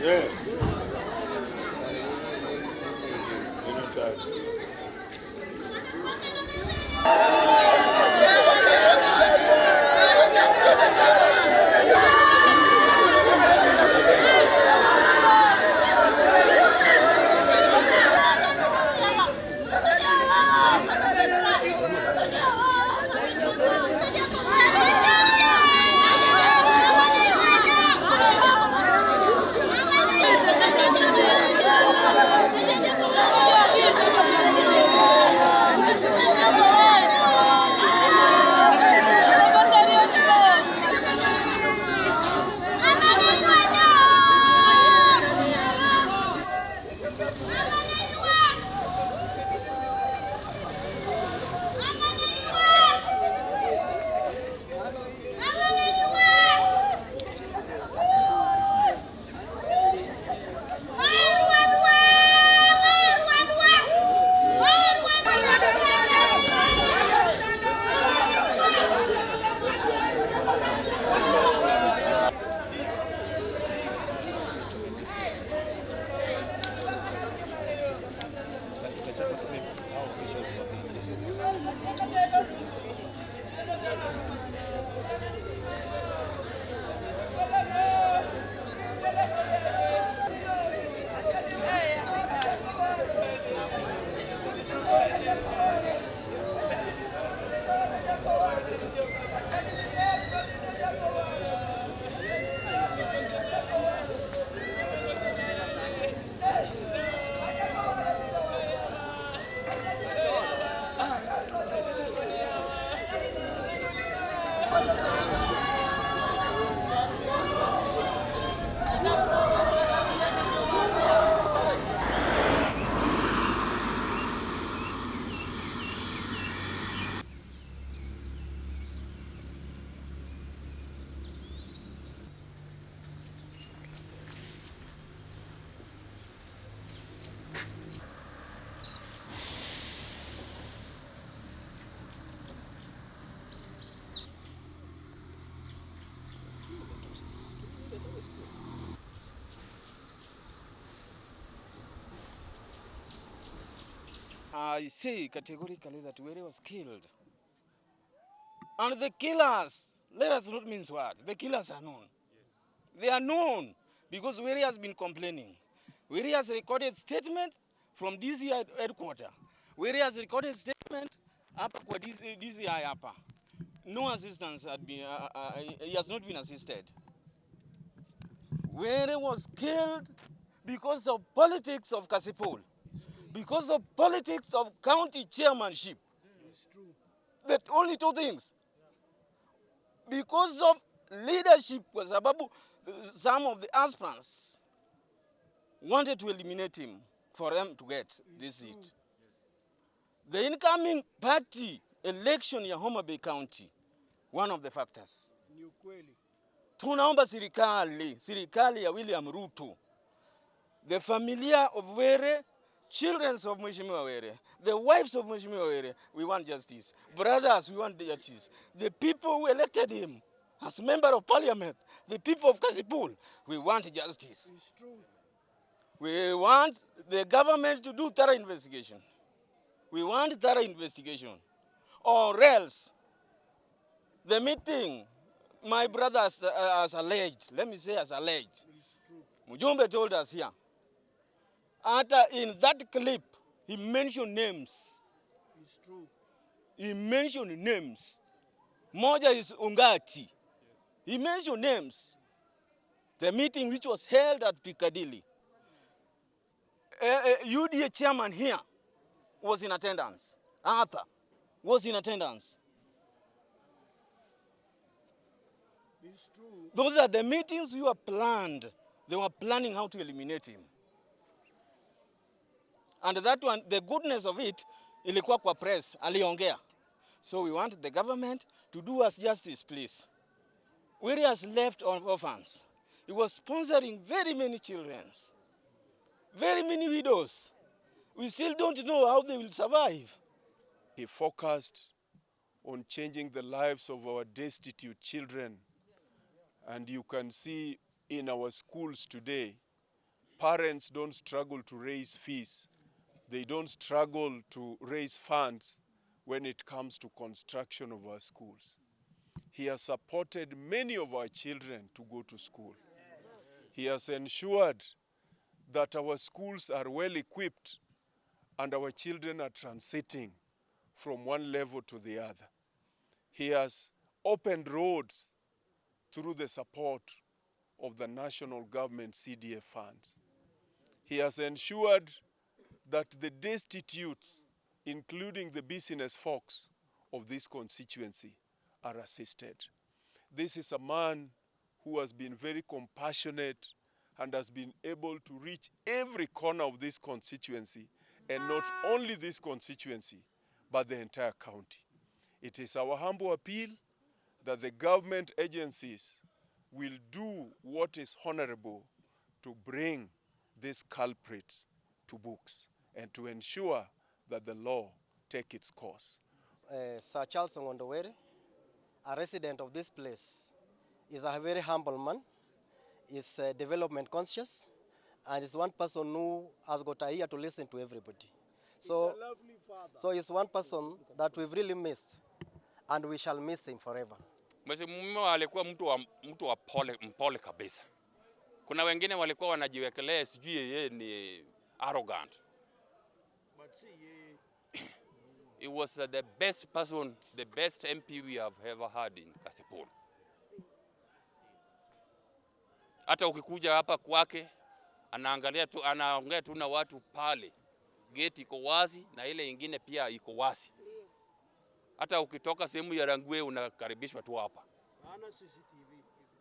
Yeah. I say categorically that Were was killed. And the killers, let us not mince words, the killers are known. Yes. They are known because Were has been complaining. Were has recorded statement from DC headquarters. Were has recorded statement up kwa DCI hapa. No assistance had been, he has not been assisted. Were was killed because of politics of Kasipul. Because of politics of county chairmanship. It's true. That only two things. Because of leadership, some of the aspirants wanted to eliminate him for them to get this seat. Yes. The incoming party election in Homa Bay County, one of the factors. Tunaomba serikali ya William Ruto, the familia of Were, children of Mheshimiwa Were, the wives of Mheshimiwa Were, we want justice. Brothers, we want justice. The people who elected him as member of parliament, the people of Kasipul, we want justice. It's true. We want the government to do thorough investigation. We want thorough investigation. Or else, the meeting, my brother has alleged, let me say has alleged. Mujumbe told us here. In that clip, he mentioned names. It's true. He mentioned names. Moja is Ong'Ondo. Yes. He mentioned names. The meeting which was held at Piccadilly. UDA chairman here was in attendance. Arthur was in attendance. It's true. Those are the meetings we were planned. They were planning how to eliminate him. And that one, the goodness of it, ilikuwa kwa press, aliongea. So we want the government to do us justice, please. Where he has left orphans. He was sponsoring very many children, very many widows. We still don't know how they will survive. He focused on changing the lives of our destitute children. And you can see in our schools today, parents don't struggle to raise fees. They don't struggle to raise funds when it comes to construction of our schools. He has supported many of our children to go to school. He has ensured that our schools are well equipped and our children are transiting from one level to the other. He has opened roads through the support of the national government CDF funds. He has ensured that the destitutes, including the business folks of this constituency, are assisted. This is a man who has been very compassionate and has been able to reach every corner of this constituency, and not only this constituency, but the entire county. It is our humble appeal that the government agencies will do what is honorable to bring these culprits to books and to ensure that the law take its course. Sir Charles Ong'Ondo, a resident of this place, is a very humble man, is development conscious, and is one person who has got a ear to listen to everybody. So, he's a lovely father. So he's one person that we've really missed, and we shall miss him forever. Mheshimiwa alikuwa mtu wa mpole kabisa. Kuna wengine walikuwa wanajiwekelea sijui yeye ni arrogant. But see, He was the best person, the best MP we have ever had in Kasipul. Hata ukikuja hapa kwake, anaongea tu na watu pale. Gate iko wazi na ile ingine pia iko wazi. Hata ukitoka sehemu ya Rangwe unakaribishwa tu hapa. Ana CCTV.